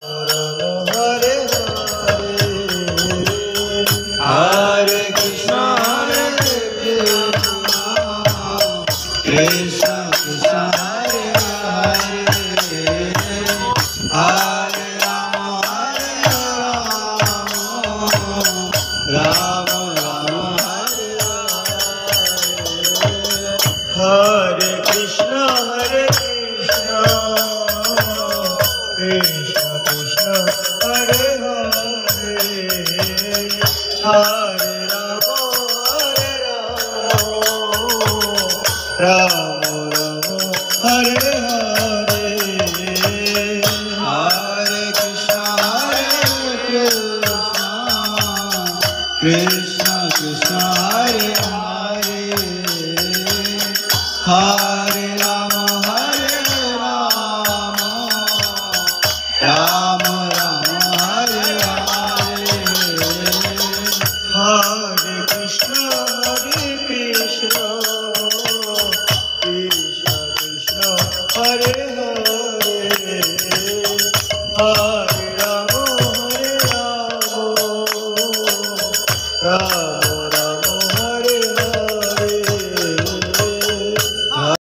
Hare Hare Krishna Krishna Krishna Hare Hare Hare Rama Rama Rama Hare Krishna Krishna Krishna Hare Hare Hare Rama Rama Rama Hare Hare Hare Krishna Krishna Krishna Hare Hare Hare Rama Rama Rama Hare Hare Hare Krishna Krishna Krishna Hare Hare Hare Rama Rama